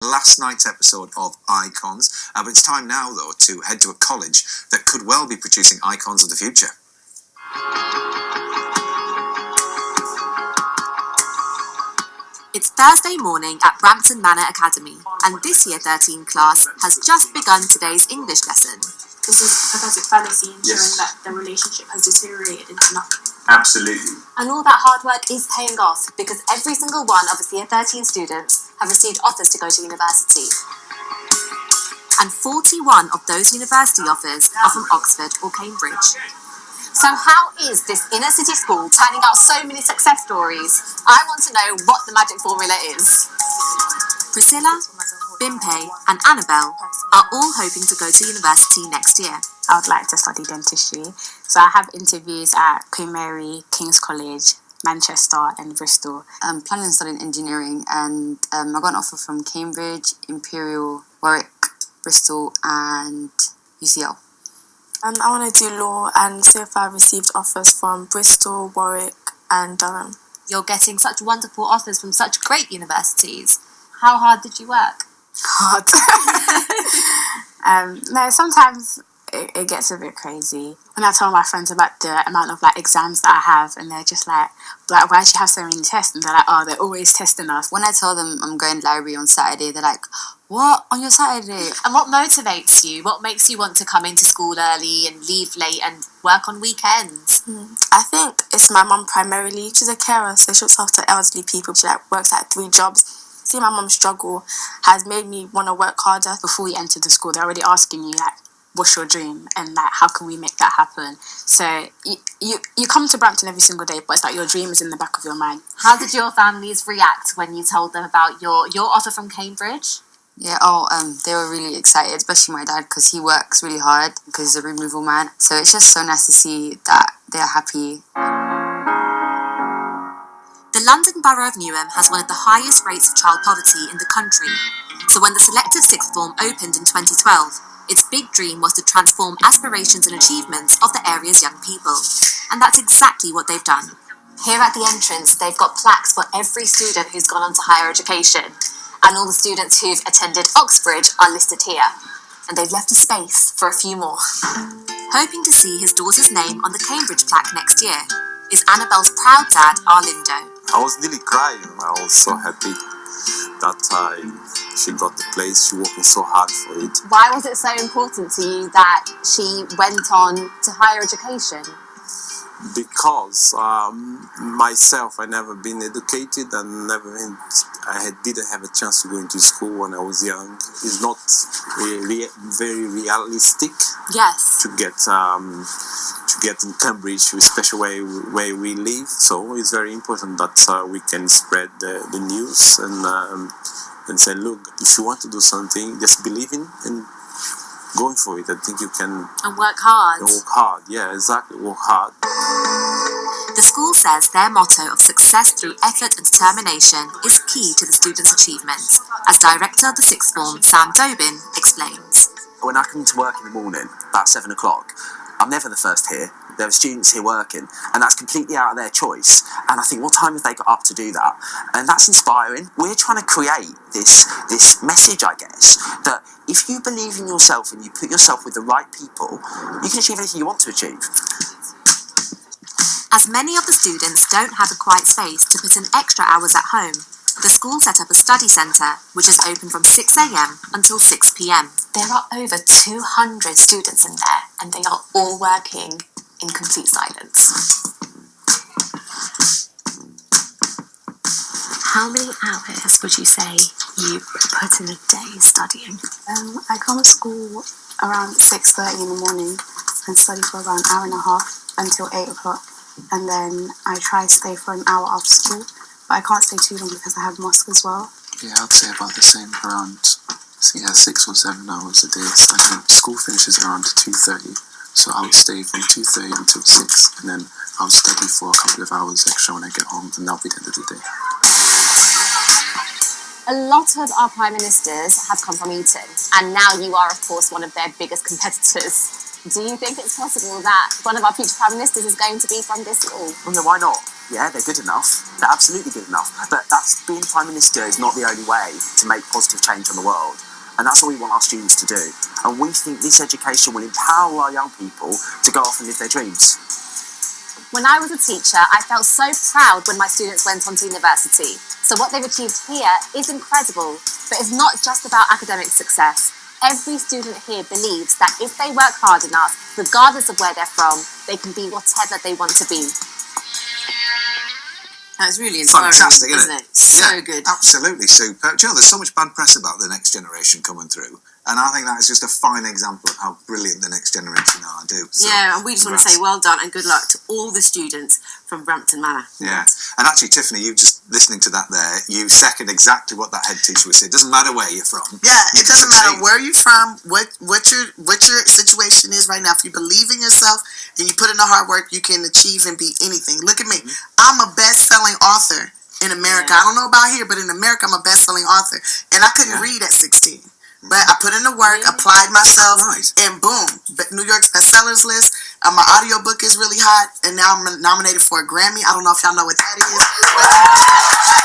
Last night's episode of Icons, but it's time now, though, to head to a college that could well be producing icons of the future. It's Thursday morning at Brampton Manor Academy, and this Year 13 class has just begun today's English lesson. This is pathetic fallacy ensuring that the relationship has deteriorated into nothing. Absolutely. And all that hard work is paying off because every single one of us Year 13 students have received offers to go to university. And 41 of those university offers are from Oxford or Cambridge. So how is this inner city school turning out so many success stories? I want to know what the magic formula is. Priscilla, Bimpe and Annabelle are all hoping to go to university next year. I would like to study dentistry. So I have interviews at Queen Mary, King's College, Manchester and Bristol. I'm planning on studying engineering and I got an offer from Cambridge, Imperial, Warwick, Bristol and UCL. I want to do law, and so far I've received offers from Bristol, Warwick and Durham. You're getting such wonderful offers from such great universities. How hard did you work? Hard. No, sometimes it gets a bit crazy. When I tell my friends about the amount of exams that I have, and they're just like, why do you have so many tests? And they're like, oh, they're always testing us. When I tell them I'm going to library on Saturday, they're like, what? On your Saturday? And what motivates you? What makes you want to come into school early and leave late and work on weekends? I think it's my mum primarily. She's a carer, so she looks after elderly people. She works 3 jobs. Seeing my mum struggle has made me want to work harder. Before you enter the school, they're already asking you what's your dream and how can we make that happen. So you come to Brampton every single day, but it's your dream is in the back of your mind. How did your families react when you told them about your offer from Cambridge? Yeah, they were really excited, especially my dad, because he works really hard because he's a removal man. So it's just so nice to see that they're happy. The London Borough of Newham has one of the highest rates of child poverty in the country. So when the selective sixth form opened in 2012, its big dream was to transform aspirations and achievements of the area's young people. And that's exactly what they've done. Here at the entrance, they've got plaques for every student who's gone on to higher education. And all the students who've attended Oxbridge are listed here. And they've left a space for a few more. Hoping to see his daughter's name on the Cambridge plaque next year is Annabelle's proud dad, Arlindo. I was nearly crying. I was so happy that she got the place. She working so hard for it. Why was it so important to you that she went on to higher education? Because myself, I never been educated and didn't have a chance to go into school when I was young. It's not very realistic. Yes. To get in Cambridge, especially where we live. So it's very important that we can spread the news and say, look, if you want to do something, just believe in and going for it. I think you can. And work hard. Work hard, yeah, exactly. Work hard. The school says their motto of success through effort and determination is key to the students' achievements, as Director of the Sixth Form, Sam Dobin, explains. When I come to work in the morning, about 7 o'clock, I'm never the first here. There are students here working, and that's completely out of their choice. And I think, what time have they got up to do that? And that's inspiring. We're trying to create this message, I guess, that if you believe in yourself and you put yourself with the right people, you can achieve anything you want to achieve. As many of the students don't have a quiet space to put in extra hours at home, the school set up a study centre, which is open from 6 a.m. until 6 p.m. There are over 200 students in there, and they are all working in complete silence. How many hours would you say you put in a day studying? I come to school around 6:30 in the morning and study for around an hour and a half until 8 o'clock. And then I try to stay for an hour after school, but I can't stay too long because I have mosque as well. Yeah, I'd say about the same, around 6 or 7 hours a day studying. School finishes around 2:30, so I would stay from 2:30 until 6, and then I would study for a couple of hours extra when I get home, and that'll be the end of the day. A lot of our prime ministers have come from Eton, and now you are, of course, one of their biggest competitors. Do you think it's possible that one of our future Prime Ministers is going to be from this school? Well, yeah, why not? Yeah, they're good enough. They're absolutely good enough. But that's being Prime Minister is not the only way to make positive change on the world. And that's what we want our students to do. And we think this education will empower our young people to go off and live their dreams. When I was a teacher, I felt so proud when my students went on to university. So what they've achieved here is incredible. But it's not just about academic success. Every student here believes that if they work hard enough, regardless of where they're from, they can be whatever they want to be. That's really inspiring, Fantastic, isn't it? So good. Absolutely superb. Do you know, there's so much bad press about the next generation coming through, and I think that is just a fine example of how brilliant the next generation are. I do. So, yeah, and we just want to congrats. say well done and good luck to all the students from Brampton Manor. Yeah, and actually, Tiffany, you just listening to that there, you second exactly what that head teacher was saying. It doesn't matter where you're from. Yeah, you it can doesn't matter succeed. where you're from, what your situation is right now. If you believe in yourself and you put in the hard work, you can achieve and be anything. Look at me. I'm a best-selling author in America. I don't know about here, but in America, I'm a best-selling author. And I couldn't read at 16. But I put in the work, applied myself, and boom, New York's bestsellers list. My audiobook is really hot, and now I'm nominated for a Grammy. I don't know if y'all know what that is.